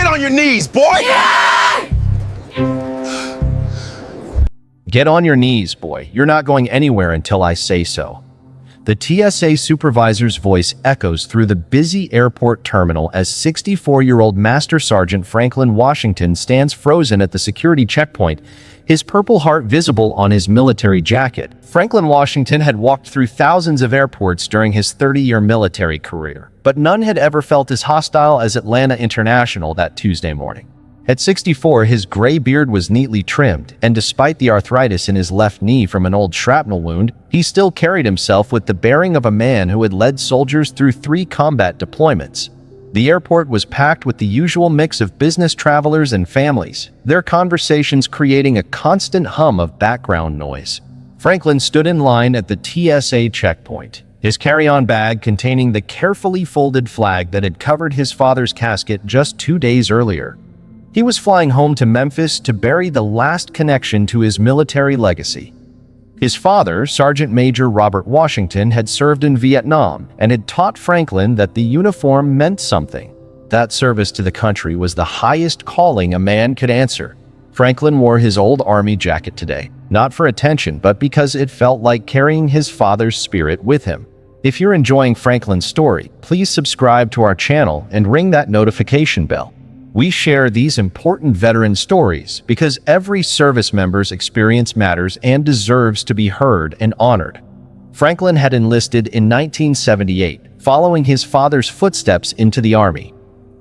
on your knees, boy! Get on your knees, boy. You're not going anywhere until I say so. The TSA supervisor's voice echoes through the busy airport terminal as 64-year-old Master Sergeant Franklin Washington stands frozen at the security checkpoint, his Purple Heart visible on his military jacket. Franklin Washington had walked through thousands of airports during his 30-year military career, but none had ever felt as hostile as Atlanta International that Tuesday morning. At 64, his gray beard was neatly trimmed, and despite the arthritis in his left knee from an old shrapnel wound, he still carried himself with the bearing of a man who had led soldiers through 3 combat deployments. The airport was packed with the usual mix of business travelers and families, their conversations creating a constant hum of background noise. Franklin stood in line at the TSA checkpoint, his carry-on bag containing the carefully folded flag that had covered his father's casket just 2 days earlier. He was flying home to Memphis to bury the last connection to his military legacy. His father, Sergeant Major Robert Washington, had served in Vietnam and had taught Franklin that the uniform meant something. That service to the country was the highest calling a man could answer. Franklin wore his old army jacket today, not for attention, but because it felt like carrying his father's spirit with him. If you're enjoying Franklin's story, please subscribe to our channel and ring that notification bell. We share these important veteran stories because every service member's experience matters and deserves to be heard and honored. Franklin had enlisted in 1978, following his father's footsteps into the Army.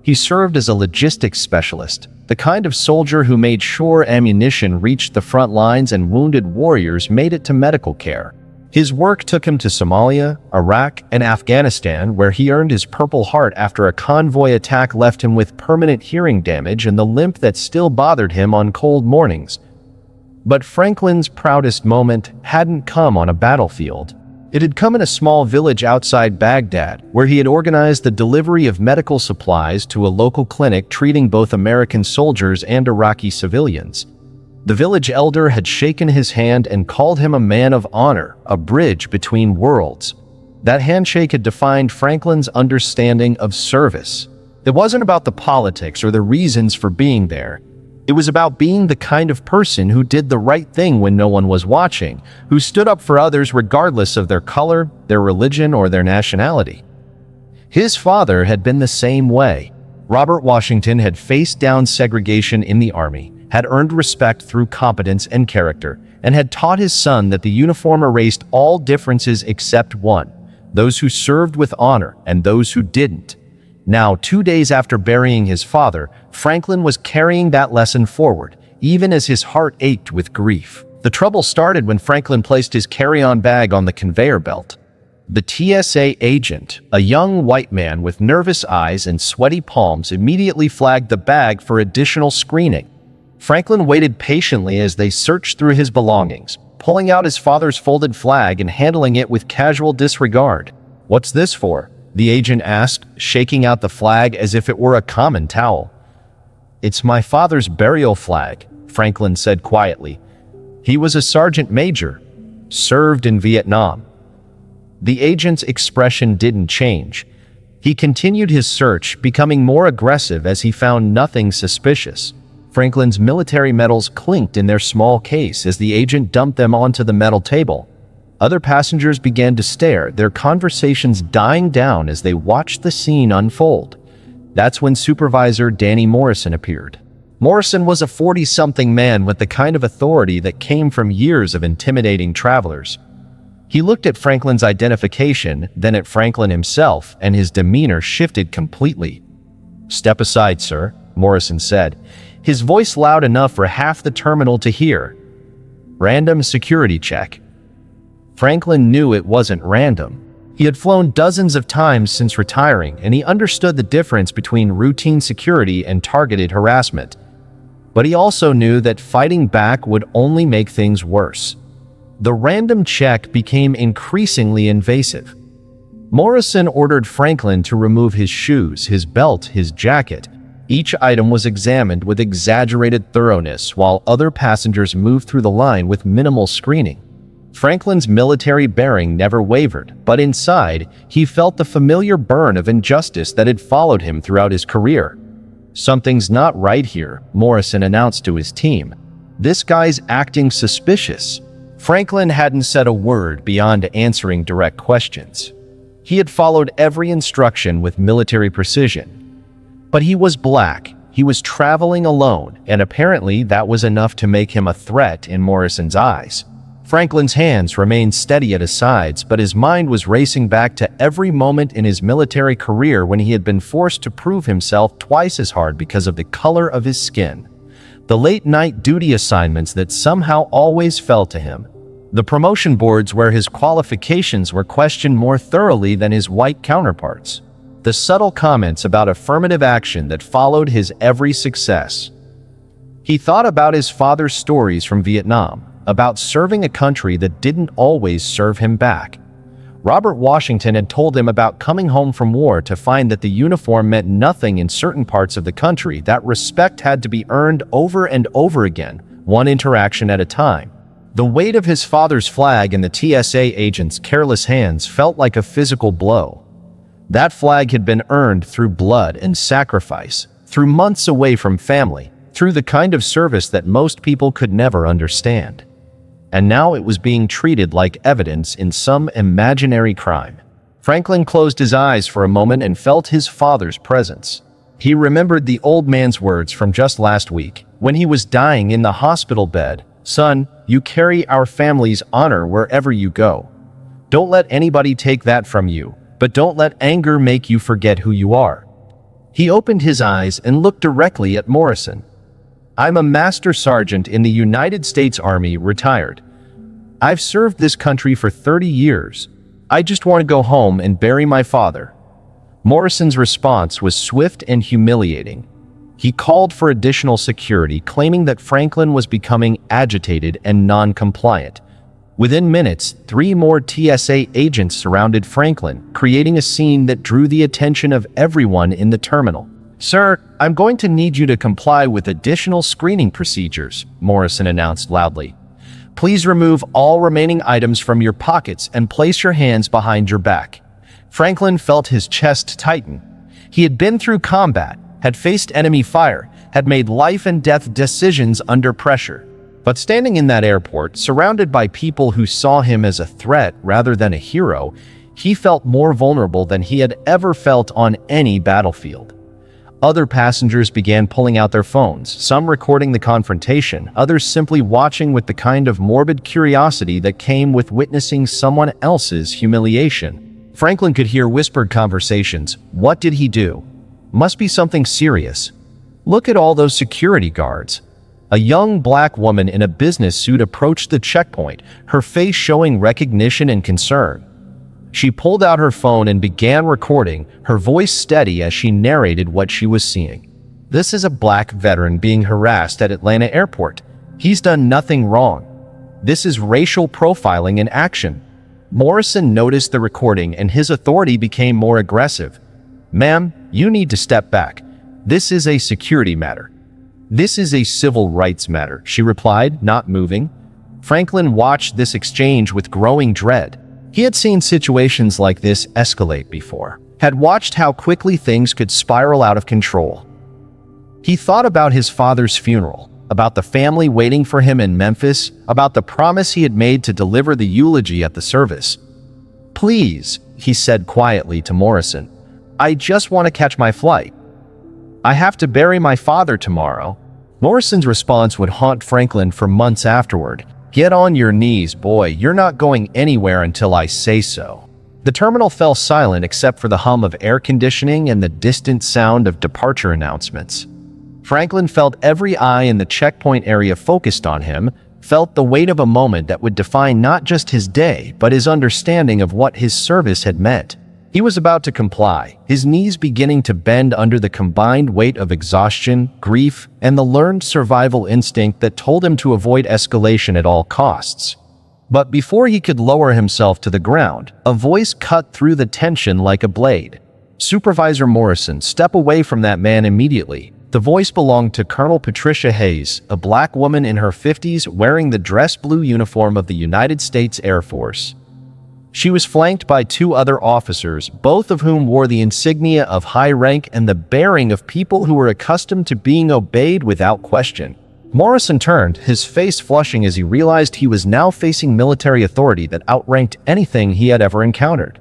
He served as a logistics specialist, the kind of soldier who made sure ammunition reached the front lines and wounded warriors made it to medical care. His work took him to Somalia, Iraq, and Afghanistan, where he earned his Purple Heart after a convoy attack left him with permanent hearing damage and the limp that still bothered him on cold mornings. But Franklin's proudest moment hadn't come on a battlefield. It had come in a small village outside Baghdad, where he had organized the delivery of medical supplies to a local clinic treating both American soldiers and Iraqi civilians. The village elder had shaken his hand and called him a man of honor, a bridge between worlds. That handshake had defined Franklin's understanding of service. It wasn't about the politics or the reasons for being there. It was about being the kind of person who did the right thing when no one was watching, who stood up for others regardless of their color, their religion, or their nationality. His father had been the same way. Robert Washington had faced down segregation in the Army, had earned respect through competence and character, and had taught his son that the uniform erased all differences except one: those who served with honor and those who didn't. Now, 2 days after burying his father, Franklin was carrying that lesson forward, even as his heart ached with grief. The trouble started when Franklin placed his carry-on bag on the conveyor belt. The TSA agent, a young white man with nervous eyes and sweaty palms, immediately flagged the bag for additional screening. Franklin waited patiently as they searched through his belongings, pulling out his father's folded flag and handling it with casual disregard. "What's this for?" the agent asked, shaking out the flag as if it were a common towel. "It's my father's burial flag," Franklin said quietly. "He was a sergeant major, served in Vietnam." The agent's expression didn't change. He continued his search, becoming more aggressive as he found nothing suspicious. Franklin's military medals clinked in their small case as the agent dumped them onto the metal table. Other passengers began to stare, their conversations dying down as they watched the scene unfold. That's when Supervisor Danny Morrison appeared. Morrison was a 40-something man with the kind of authority that came from years of intimidating travelers. He looked at Franklin's identification, then at Franklin himself, and his demeanor shifted completely. "Step aside, sir," Morrison said, his voice loud enough for half the terminal to hear. "Random security check." Franklin knew it wasn't random. He had flown dozens of times since retiring, and he understood the difference between routine security and targeted harassment. But he also knew that fighting back would only make things worse. The random check became increasingly invasive. Morrison ordered Franklin to remove his shoes, his belt, his jacket. Each item was examined with exaggerated thoroughness while other passengers moved through the line with minimal screening. Franklin's military bearing never wavered, but inside, he felt the familiar burn of injustice that had followed him throughout his career. "Something's not right here," Morrison announced to his team. "This guy's acting suspicious." Franklin hadn't said a word beyond answering direct questions. He had followed every instruction with military precision. But he was black, he was traveling alone, and apparently that was enough to make him a threat in Morrison's eyes. Franklin's hands remained steady at his sides, but his mind was racing back to every moment in his military career when he had been forced to prove himself twice as hard because of the color of his skin. The late-night duty assignments that somehow always fell to him. The promotion boards where his qualifications were questioned more thoroughly than his white counterparts. The subtle comments about affirmative action that followed his every success. He thought about his father's stories from Vietnam, about serving a country that didn't always serve him back. Robert Washington had told him about coming home from war to find that the uniform meant nothing in certain parts of the country, that respect had to be earned over and over again, one interaction at a time. The weight of his father's flag in the TSA agent's careless hands felt like a physical blow. That flag had been earned through blood and sacrifice, through months away from family, through the kind of service that most people could never understand. And now it was being treated like evidence in some imaginary crime. Franklin closed his eyes for a moment and felt his father's presence. He remembered the old man's words from just last week, when he was dying in the hospital bed. "Son, you carry our family's honor wherever you go. Don't let anybody take that from you, but don't let anger make you forget who you are." He opened his eyes and looked directly at Morrison. "I'm a master sergeant in the United States Army, retired. I've served this country for 30 years. I just want to go home and bury my father." Morrison's response was swift and humiliating. He called for additional security, claiming that Franklin was becoming agitated and non-compliant. Within minutes, 3 more TSA agents surrounded Franklin, creating a scene that drew the attention of everyone in the terminal. "Sir, I'm going to need you to comply with additional screening procedures," Morrison announced loudly. "Please remove all remaining items from your pockets and place your hands behind your back." Franklin felt his chest tighten. He had been through combat, had faced enemy fire, had made life-and-death decisions under pressure. But standing in that airport, surrounded by people who saw him as a threat rather than a hero, he felt more vulnerable than he had ever felt on any battlefield. Other passengers began pulling out their phones, some recording the confrontation, others simply watching with the kind of morbid curiosity that came with witnessing someone else's humiliation. Franklin could hear whispered conversations. What did he do? Must be something serious. Look at all those security guards. A young black woman in a business suit approached the checkpoint, her face showing recognition and concern. She pulled out her phone and began recording, her voice steady as she narrated what she was seeing. "This is a black veteran being harassed at Atlanta Airport. He's done nothing wrong. This is racial profiling in action." Morrison noticed the recording and his authority became more aggressive. "Ma'am, you need to step back. This is a security matter." "This is a civil rights matter," she replied, not moving. Franklin watched this exchange with growing dread. He had seen situations like this escalate before, had watched how quickly things could spiral out of control. He thought about his father's funeral, about the family waiting for him in Memphis, about the promise he had made to deliver the eulogy at the service. "Please," he said quietly to Morrison, "I just want to catch my flight. I have to bury my father tomorrow." Morrison's response would haunt Franklin for months afterward. "Get on your knees, boy. You're not going anywhere until I say so." The terminal fell silent except for the hum of air conditioning and the distant sound of departure announcements. Franklin felt every eye in the checkpoint area focused on him, felt the weight of a moment that would define not just his day, but his understanding of what his service had meant. He was about to comply, his knees beginning to bend under the combined weight of exhaustion, grief, and the learned survival instinct that told him to avoid escalation at all costs. But before he could lower himself to the ground, a voice cut through the tension like a blade. "Supervisor Morrison, step away from that man immediately." The voice belonged to Colonel Patricia Hayes, a black woman in her 50s wearing the dress blue uniform of the United States Air Force. She was flanked by two other officers, both of whom wore the insignia of high rank and the bearing of people who were accustomed to being obeyed without question. Morrison turned, his face flushing as he realized he was now facing military authority that outranked anything he had ever encountered.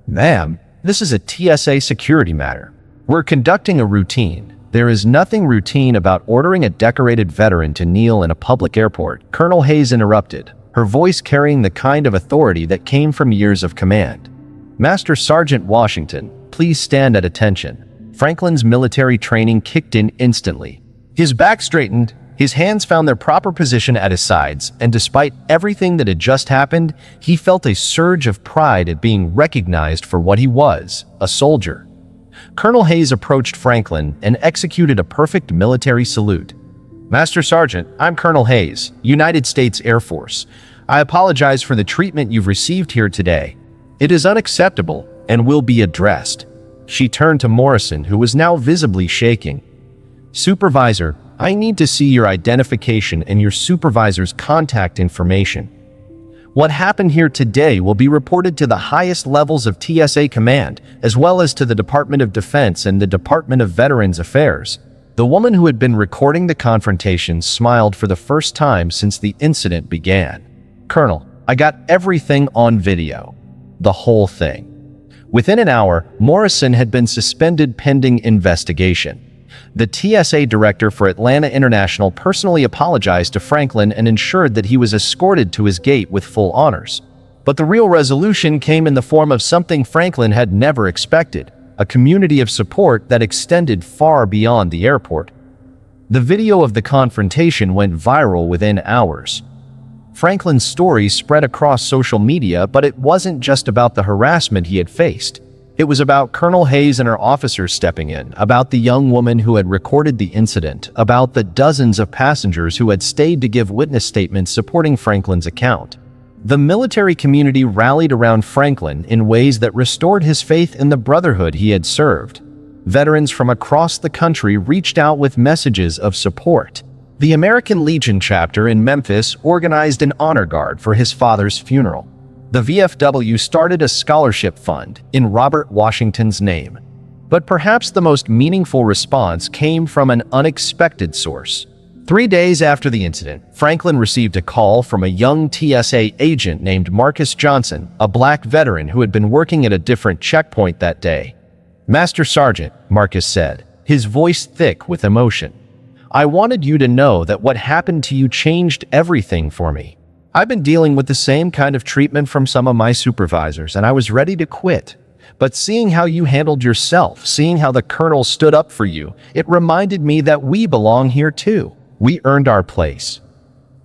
"Ma'am, this is a TSA security matter. We're conducting a routine. There is nothing routine about ordering a decorated veteran to kneel in a public airport," Colonel Hayes interrupted, her voice carrying the kind of authority that came from years of command. "Master Sergeant Washington, please stand at attention." Franklin's military training kicked in instantly. His back straightened, his hands found their proper position at his sides, and despite everything that had just happened, he felt a surge of pride at being recognized for what he was, a soldier. Colonel Hayes approached Franklin and executed a perfect military salute. "Master Sergeant, I'm Colonel Hayes, United States Air Force. I apologize for the treatment you've received here today. It is unacceptable and will be addressed." She turned to Morrison, who was now visibly shaking. "Supervisor, I need to see your identification and your supervisor's contact information. What happened here today will be reported to the highest levels of TSA command, as well as to the Department of Defense and the Department of Veterans Affairs." The woman who had been recording the confrontation smiled for the first time since the incident began. "Colonel, I got everything on video. The whole thing." Within an hour, Morrison had been suspended pending investigation. The TSA director for Atlanta International personally apologized to Franklin and ensured that he was escorted to his gate with full honors. But the real resolution came in the form of something Franklin had never expected: a community of support that extended far beyond the airport. The video of the confrontation went viral within hours. Franklin's story spread across social media, but it wasn't just about the harassment he had faced. It was about Colonel Hayes and her officers stepping in, about the young woman who had recorded the incident, about the dozens of passengers who had stayed to give witness statements supporting Franklin's account. The military community rallied around Franklin in ways that restored his faith in the brotherhood he had served. Veterans from across the country reached out with messages of support. The American Legion chapter in Memphis organized an honor guard for his father's funeral. The VFW started a scholarship fund in Robert Washington's name. But perhaps the most meaningful response came from an unexpected source. 3 days after the incident, Franklin received a call from a young TSA agent named Marcus Johnson, a black veteran who had been working at a different checkpoint that day. "Master Sergeant," Marcus said, his voice thick with emotion, "I wanted you to know that what happened to you changed everything for me. I've been dealing with the same kind of treatment from some of my supervisors, and I was ready to quit. But seeing how you handled yourself, seeing how the colonel stood up for you, it reminded me that we belong here too. We earned our place."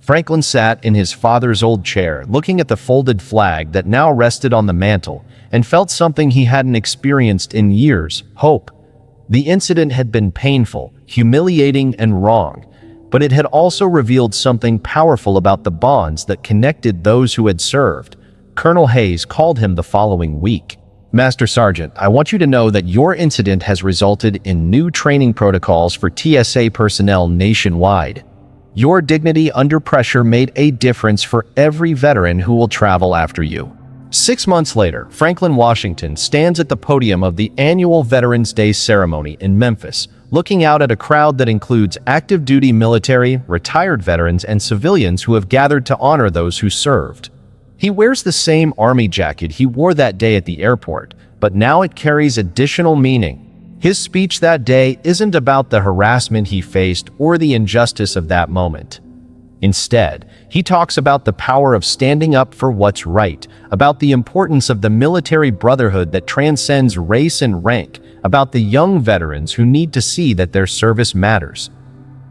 Franklin sat in his father's old chair, looking at the folded flag that now rested on the mantel, and felt something he hadn't experienced in years: hope. The incident had been painful, humiliating, and wrong, but it had also revealed something powerful about the bonds that connected those who had served. Colonel Hayes called him the following week. "Master Sergeant, I want you to know that your incident has resulted in new training protocols for TSA personnel nationwide. Your dignity under pressure made a difference for every veteran who will travel after you." 6 months later, Franklin Washington stands at the podium of the annual Veterans Day ceremony in Memphis, looking out at a crowd that includes active duty military, retired veterans, and civilians who have gathered to honor those who served. He wears the same army jacket he wore that day at the airport, but now it carries additional meaning. His speech that day isn't about the harassment he faced or the injustice of that moment. Instead, he talks about the power of standing up for what's right, about the importance of the military brotherhood that transcends race and rank, about the young veterans who need to see that their service matters.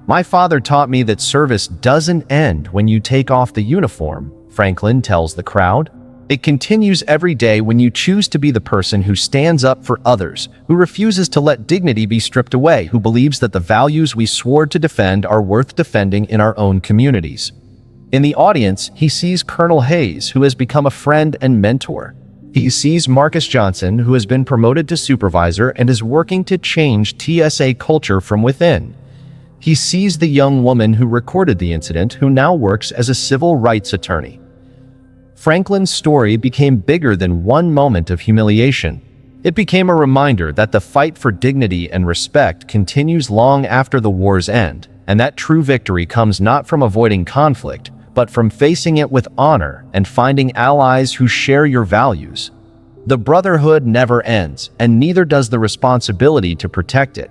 "My father taught me that service doesn't end when you take off the uniform," Franklin tells the crowd. "It continues every day when you choose to be the person who stands up for others, who refuses to let dignity be stripped away, who believes that the values we swore to defend are worth defending in our own communities." In the audience, he sees Colonel Hayes, who has become a friend and mentor. He sees Marcus Johnson, who has been promoted to supervisor and is working to change TSA culture from within. He sees the young woman who recorded the incident, who now works as a civil rights attorney. Franklin's story became bigger than one moment of humiliation. It became a reminder that the fight for dignity and respect continues long after the war's end, and that true victory comes not from avoiding conflict, but from facing it with honor and finding allies who share your values. The brotherhood never ends, and neither does the responsibility to protect it.